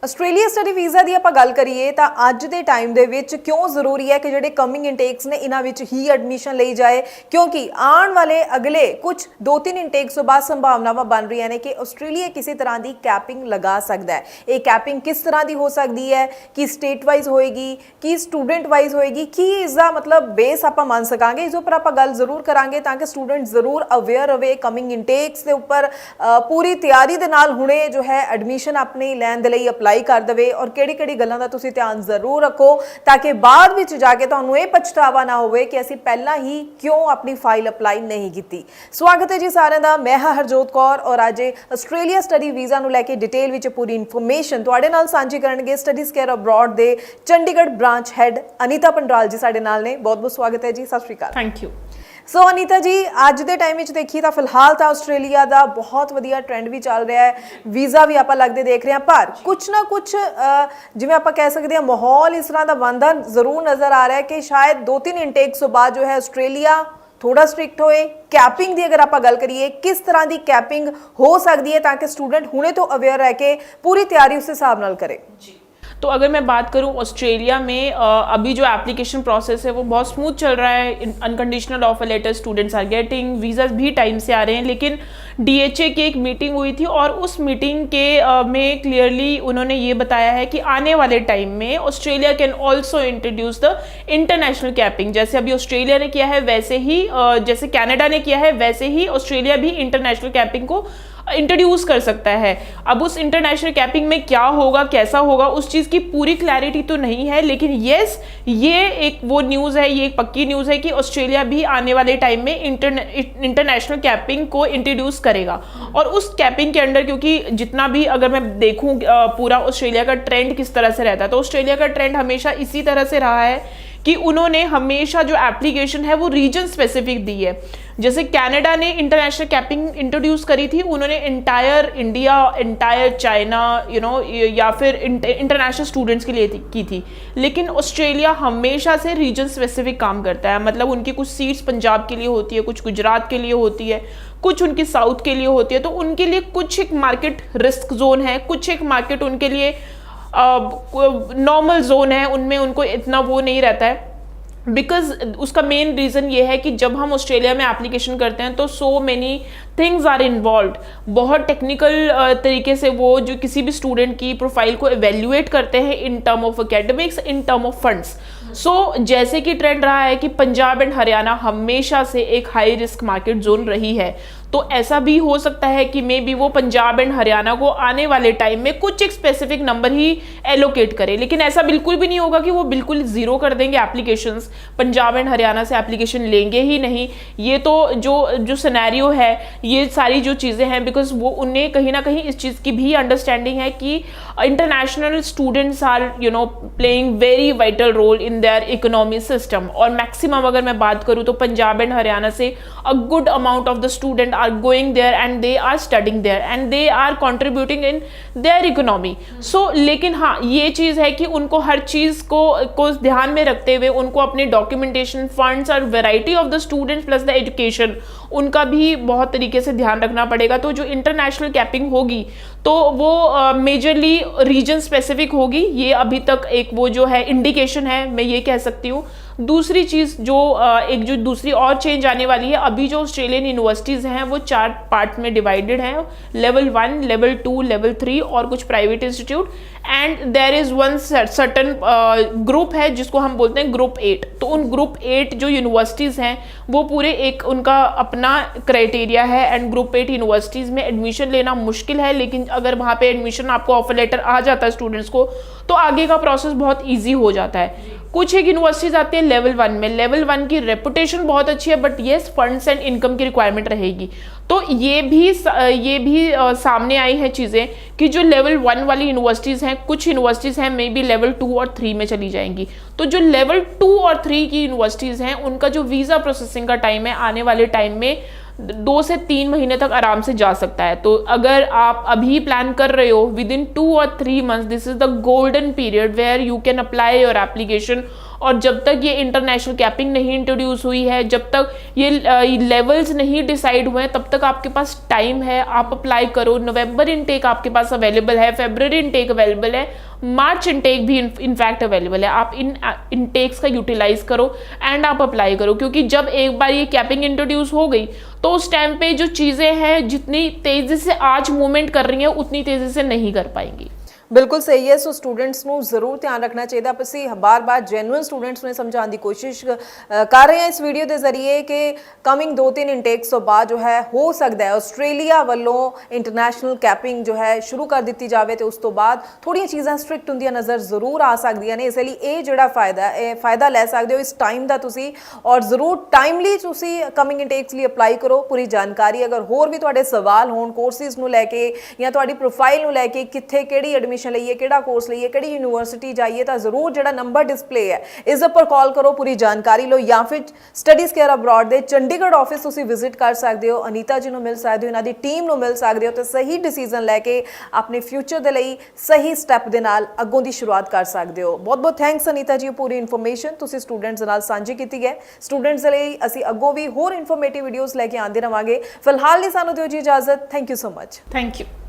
Australia study visa ਦੀ ਆਪਾਂ ਗੱਲ ਕਰੀਏ ਤਾਂ ਅੱਜ ਦੇ ਟਾਈਮ ਦੇ ਵਿੱਚ ਕਿਉਂ ਜ਼ਰੂਰੀ ਹੈ ਕਿ ਜਿਹੜੇ ਕਮਿੰਗ ਇਨਟੇਕਸ ਨੇ ਇਹਨਾਂ ਵਿੱਚ ਹੀ ਐਡਮਿਸ਼ਨ ਲਈ ਜਾਏ, ਕਿਉਂਕਿ ਆਉਣ ਵਾਲੇ ਅਗਲੇ ਕੁਝ 2-3 ਇਨਟੇਕਸ ਤੋਂ ਬਾਅਦ ਸੰਭਾਵਨਾਵਾਂ ਬਣ ਰਹੀਆਂ ਨੇ ਕਿ ਆਸਟ੍ਰੇਲੀਆ ਕਿਸੇ ਤਰ੍ਹਾਂ ਦੀ ਕੈਪਿੰਗ ਲਗਾ ਸਕਦਾ ਹੈ। ਇਹ ਕੈਪਿੰਗ ਕਿਸ ਤਰ੍ਹਾਂ ਦੀ ਹੋ ਸਕਦੀ ਹੈ, ਕਿ ਸਟੇਟ ਵਾਈਜ਼ ਹੋਏਗੀ, ਕਿ ਸਟੂਡੈਂਟ ਵਾਈਜ਼ ਹੋਏਗੀ, ਕੀ ਇਸ ਦਾ ਮਤਲਬ ਬੇਸ ਆਪਾਂ ਮੰਨ ਸਕਾਂਗੇ, ਇਸ ਉੱਪਰ ਆਪਾਂ ਗੱਲ ਜ਼ਰੂਰ ਕਰਾਂਗੇ ਤਾਂ ਕਿ ਸਟੂਡੈਂਟ ਜ਼ਰੂਰ ਅਵੇਅਰ ਹੋਵੇ ਕਮਿੰਗ ਇਨਟੇਕਸ ਦੇ ਉੱਪਰ, ਪੂਰੀ ਤਿਆਰੀ ਦੇ ਨਾਲ ਹੁਣੇ ਜੋ ਹੈ ਐਡਮਿਸ਼ਨ ਆਪਣੀ ਲੈਣ ਦੇ ਲਈ ਅਪਲਾਈ ਕਰ ਦੇਵੇ ਔਰ ਕਿਹੜੀ ਗੱਲਾਂ ਦਾ ਤੁਸੀਂ ਧਿਆਨ ਜ਼ਰੂਰ ਰੱਖੋ ਤਾਂ ਕਿ ਬਾਅਦ ਵਿੱਚ ਜਾ ਕੇ ਤੁਹਾਨੂੰ ਇਹ ਪਛਤਾਵਾ ਨਾ ਹੋਵੇ ਕਿ ਅਸੀਂ ਪਹਿਲਾਂ ਹੀ ਕਿਉਂ ਆਪਣੀ ਫਾਈਲ ਅਪਲਾਈ ਨਹੀਂ ਕੀਤੀ। ਸਵਾਗਤ ਹੈ ਜੀ ਸਾਰਿਆਂ ਦਾ, ਮੈਂ ਹਾਂ ਹਰਜੋਤ ਕੌਰ ਔਰ ਅੱਜ ਆਸਟ੍ਰੇਲੀਆ ਸਟੱਡੀ ਵੀਜ਼ਾ ਨੂੰ ਲੈ ਕੇ ਡਿਟੇਲ ਵਿੱਚ ਪੂਰੀ ਇਨਫੋਰਮੇਸ਼ਨ ਤੁਹਾਡੇ ਨਾਲ ਸਾਂਝੀ ਕਰਨਗੇ ਸਟੱਡੀਜ਼ ਕੇਅਰ ਅਬਰੋਡ ਦੇ ਚੰਡੀਗੜ੍ਹ ਬ੍ਰਾਂਚ ਹੈਡ ਅਨੀਤਾ ਪੰਡਰਾਲ ਜੀ ਸਾਡੇ ਨਾਲ ਨੇ। ਬਹੁਤ ਬਹੁਤ ਸਵਾਗਤ ਹੈ ਜੀ, ਸਤਿ ਸ਼੍ਰੀ ਅਕਾਲ। Thank you. So Anita ji, ਅੱਜ ਦੇ ਟਾਈਮ ਵਿੱਚ ਦੇਖੀਏ ਤਾਂ ਫਿਲਹਾਲ ਤਾਂ ਆਸਟ੍ਰੇਲੀਆ ਦਾ ਬਹੁਤ ਵਧੀਆ ਟ੍ਰੈਂਡ ਵੀ ਚੱਲ ਰਿਹਾ ਹੈ, ਵੀਜ਼ਾ ਵੀ ਆਪਾਂ ਲੱਗਦੇ ਦੇਖ ਰਹੇ ਹਾਂ, ਪਰ ਕੁਛ ਨਾ ਕੁਛ ਜਿਵੇਂ ਆਪਾਂ ਕਹਿ ਸਕਦੇ ਹਾਂ ਮਾਹੌਲ ਇਸ ਤਰ੍ਹਾਂ ਦਾ ਬਣਦਾ ਜ਼ਰੂਰ ਨਜ਼ਰ ਆ ਰਿਹਾ ਹੈ ਕਿ ਸ਼ਾਇਦ 2-3 ਇਨਟੇਕਸ ਤੋਂ ਬਾਅਦ ਜੋ ਹੈ ਆਸਟ੍ਰੇਲੀਆ ਥੋੜਾ ਸਟ੍ਰਿਕਟ ਹੋਏ। ਕੈਪਿੰਗ ਦੀ ਅगर ਆਪਾਂ ਗੱਲ ਕਰੀਏ, किस तरह की कैपिंग हो सकती है ताकि स्टूडेंट हुणे तो अवेयर रह के पूरी तैयारी उस हिसाब नाल करे। तो अगर मैं बात करूं ऑस्ट्रेलिया में अभी जो एप्लीकेशन प्रोसेस है वो बहुत स्मूथ चल रहा है। Unconditional offer letter students are getting, visa भी टाइम से आ रहे हैं। लेकिन DHA की एक मीटिंग हुई थी और उस मीटिंग के में क्लियरली उन्होंने ये बताया है कि आने वाले टाइम में Australia can also introduce the international capping. जैसे अभी ऑस्ट्रेलिया ने किया है वैसे ही जैसे कनाडा ने किया है वैसे ही ऑस्ट्रेलिया भी इंटरनेशनल कैपिंग को इंट्रोड्यूस कर सकता है। अब उस इंटरनेशनल कैपिंग में क्या होगा, कैसा होगा, उस चीज़ की पूरी क्लैरिटी तो नहीं है, लेकिन येस ये एक वो न्यूज़ है, ये एक पक्की न्यूज़ है कि ऑस्ट्रेलिया भी आने वाले टाइम में इंटरनेशनल कैपिंग को इंट्रोड्यूस करेगा। और उस कैपिंग के अंडर, क्योंकि जितना भी अगर मैं देखूँ पूरा ऑस्ट्रेलिया का ट्रेंड किस तरह से रहता है, तो ऑस्ट्रेलिया का ट्रेंड हमेशा इसी तरह से रहा है कि उन्होंने हमेशा जो एप्लीकेशन है वो रीजन स्पेसिफिक दी है। जैसे कनाडा ने इंटरनेशनल कैपिंग इंट्रोड्यूस करी थी, उन्होंने इंटायर इंडिया, इंटायर चाइना या फिर इंटरनेशनल स्टूडेंट्स के लिए की थी। लेकिन ऑस्ट्रेलिया हमेशा से रीजन स्पेसिफिक काम करता है। मतलब उनकी कुछ सीट्स पंजाब के लिए होती है, कुछ गुजरात के लिए होती है, कुछ उनकी साउथ के लिए होती है। तो उनके लिए कुछ एक मार्केट रिस्क जोन है, कुछ एक मार्केट उनके लिए नॉर्मल जोन है, उनमें उनको इतना वो नहीं रहता है। बिकॉज उसका मेन रीज़न ये है कि जब हम ऑस्ट्रेलिया में एप्लीकेशन करते हैं तो so many things are involve. बहुत टेक्निकल तरीके से वो जो किसी भी स्टूडेंट की प्रोफाइल को एवेल्युएट करते हैं in term of academics, in term of funds. So जैसे कि ट्रेंड रहा है कि पंजाब एंड हरियाणा हमेशा से एक हाई रिस्क मार्केट जोन रही है, तो ऐसा भी हो सकता है कि मे बी वो पंजाब एंड हरियाणा को आने वाले टाइम में कुछ एक स्पेसिफिक नंबर ही एलोकेट करे। लेकिन ऐसा बिल्कुल भी नहीं होगा कि वो बिल्कुल ज़ीरो कर देंगे एप्लीकेशंस, पंजाब एंड हरियाणा से एप्लीकेशन लेंगे ही नहीं। ये तो जो सिनेरियो है, ये सारी जो चीज़ें हैं, बिकॉज वो उन्हें कहीं ना कहीं इस चीज़ की भी अंडरस्टैंडिंग है कि international students are playing very vital role in their economy system. और मैक्सिमम अगर मैं बात करूँ तो पंजाब एंड हरियाणा से a good amount of the student are going there and they are studying there and they are contributing in their economy. So लेकिन हाँ ये चीज़ है कि उनको हर चीज़ को ध्यान में रखते हुए उनको अपने डॉक्यूमेंटेशन, फंड्स और variety of the students plus the education, उनका भी बहुत तरीके से ध्यान रखना पड़ेगा। तो जो इंटरनेशनल कैपिंग होगी तो वो मेजरली रीजन स्पेसिफिक होगी। ये अभी तक एक वो जो है इंडिकेशन है, मैं ये कह सकती हूँ। दूसरी चीज़ जो दूसरी और चेंज आने वाली है, अभी जो ऑस्ट्रेलियन यूनिवर्सिटीज़ हैं वो 4 पार्ट में डिवाइडेड हैं, लेवल 1, लेवल 2, लेवल 3 और कुछ private institute. And there is one certain group है जिसको हम बोलते हैं ग्रुप 8। तो उन ग्रुप 8 जो यूनिवर्सिटीज़ हैं वो पूरे एक उनका अपना क्राइटेरिया है। एंड ग्रुप 8 यूनिवर्सिटीज़ में एडमिशन लेना मुश्किल है, लेकिन अगर वहाँ पे एडमिशन आपको ऑफर लेटर आ जाता है स्टूडेंट्स को तो आगे का प्रोसेस बहुत ईजी हो जाता है। कुछ एक यूनिवर्सिटीज आती है लेवल 1 में, लेवल 1 की रेपुटेशन बहुत अच्छी है, but yes funds and income की रिक्वायरमेंट रहेगी। तो ये भी सामने आई हैं चीज़ें कि जो लेवल 1 वाली यूनिवर्सिटीज़ हैं, कुछ यूनिवर्सिटीज़ हैं मे बी लेवल 2 और 3 में चली जाएंगी। तो जो लेवल 2 और 3 की यूनिवर्सिटीज़ हैं उनका जो वीज़ा प्रोसेसिंग का टाइम है आने वाले टाइम में 2 से 3 महीने तक आराम से जा सकता है। तो अगर आप अभी प्लान कर रहे हो विदिन 2 और 3 months, this is the golden period where you can apply your application. और जब तक ये इंटरनेशनल कैपिंग नहीं इंट्रोड्यूस हुई है, जब तक ये लेवल्स नहीं डिसाइड हुए हैं, तब तक आपके पास टाइम है, आप अप्लाई करो। नवंबर इनटेक आपके पास अवेलेबल है, फरवरी इनटेक अवेलेबल है, मार्च इनटेक भी इनफैक्ट अवेलेबल है। आप इन इनटेक्स का यूटिलाइज करो एंड आप अप्लाई करो, क्योंकि जब एक बार ये कैपिंग इंट्रोड्यूस हो गई तो उस टाइम पे जो चीज़ें हैं जितनी तेज़ी से आज मूवमेंट कर रही हैं उतनी तेज़ी से नहीं कर पाएंगी। ਬਿਲਕੁਲ ਸਹੀ ਹੈ। ਸੋ ਸਟੂਡੈਂਟਸ ਨੂੰ ਜ਼ਰੂਰ ਧਿਆਨ ਰੱਖਣਾ ਚਾਹੀਦਾ। ਅਸੀਂ ਬਾਰ-ਬਾਰ ਜੈਨੂਇਨ ਸਟੂਡੈਂਟਸ ਨੂੰ ਸਮਝਾਉਣ ਦੀ ਕੋਸ਼ਿਸ਼ ਕਰ ਰਹੇ ਹਾਂ ਇਸ ਵੀਡੀਓ ਦੇ ਜ਼ਰੀਏ ਕਿ ਕਮਿੰਗ 2-3 ਇਨਟੇਕਸ ਤੋਂ ਬਾਅਦ ਜੋ ਹੈ ਹੋ ਸਕਦਾ ਹੈ ਆਸਟ੍ਰੇਲੀਆ ਵੱਲੋਂ ਇੰਟਰਨੈਸ਼ਨਲ ਕੈਪਿੰਗ ਜੋ ਹੈ ਸ਼ੁਰੂ ਕਰ ਦਿੱਤੀ ਜਾਵੇ ਤੇ ਉਸ ਤੋਂ ਬਾਅਦ ਥੋੜ੍ਹੀਆਂ ਚੀਜ਼ਾਂ ਸਟ੍ਰਿਕਟ ਹੁੰਦੀਆਂ ਨਜ਼ਰ ਜ਼ਰੂਰ ਆ ਸਕਦੀਆਂ ਨੇ। ਇਸ ਲਈ ਇਹ ਜਿਹੜਾ ਫਾਇਦਾ ਲੈ ਸਕਦੇ ਹੋ ਇਸ ਟਾਈਮ ਦਾ ਤੁਸੀਂ, ਔਰ ਜ਼ਰੂਰ ਟਾਈਮਲੀ ਤੁਸੀਂ ਕਮਿੰਗ ਇਨਟੇਕਸ ਲਈ ਅਪਲਾਈ ਕਰੋ। ਪੂਰੀ ਜਾਣਕਾਰੀ ਅਗਰ ਹੋਰ ਵੀ ਤੁਹਾਡੇ ਸਵਾਲ ਹੋਣ ਕੋਰਸਿਸ ਨੂੰ ਲੈ ਕੇ ਜਾਂ ਤੁਹਾਡੀ ਪ੍ਰੋਫਾਈਲ ਨੂੰ ਲੈ ਕੇ, ਕਿੱਥੇ ਕਿਹੜੀ ਐਡਮਿਸ਼ਨ ਲਈਏ, ਕਿਹੜਾ ਕੋਰਸ ਲਈਏ, ਕਿਹੜੀ ਯੂਨੀਵਰਸਿਟੀ ਜਾਈਏ, ਤਾਂ ਜ਼ਰੂਰ ਜਿਹੜਾ ਨੰਬਰ ਡਿਸਪਲੇ ਹੈ ਇਸ ਉੱਪਰ ਕਾਲ ਕਰੋ ਪੂਰੀ ਜਾਣਕਾਰੀ ਲਓ, ਜਾਂ ਫਿਰ ਸਟੱਡੀਜ਼ ਕੇਅਰ ਅਬਰੋਡ ਦੇ ਚੰਡੀਗੜ੍ਹ ਆਫਿਸ ਤੁਸੀਂ ਵਿਜ਼ਿਟ ਕਰ ਸਕਦੇ ਹੋ, ਅਨੀਤਾ ਜੀ ਨੂੰ ਮਿਲ ਸਕਦੇ ਹੋ, ਇਹਨਾਂ ਦੀ ਟੀਮ ਨੂੰ ਮਿਲ ਸਕਦੇ ਹੋ ਤੇ ਸਹੀ ਡਿਸੀਜਨ ਲੈ ਕੇ ਆਪਣੇ ਫਿਊਚਰ ਦੇ ਲਈ ਸਹੀ ਸਟੈਪ ਦੇ ਨਾਲ ਅੱਗੋਂ ਦੀ ਸ਼ੁਰੂਆਤ ਕਰ ਸਕਦੇ ਹੋ। ਬਹੁਤ ਬਹੁਤ ਥੈਂਕਸ ਅਨੀਤਾ ਜੀ, ਪੂਰੀ ਇਨਫੋਰਮੇਸ਼ਨ ਤੁਸੀਂ ਸਟੂਡੈਂਟਸ ਦੇ ਨਾਲ ਸਾਂਝੀ ਕੀਤੀ ਹੈ। ਸਟੂਡੈਂਟਸ ਦੇ ਲਈ ਅਸੀਂ ਅੱਗੋਂ ਵੀ ਹੋਰ ਇਨਫੋਰਮੇਟਿਵ ਵੀਡੀਓਜ਼ ਲੈ ਕੇ ਆਉਂਦੇ ਰਹਾਂਗੇ। ਫਿਲਹਾਲ ਲਈ ਸਾਨੂੰ ਦਿਓ ਜੀ ਇਜਾਜ਼ਤ। Thank you so much. Thank you.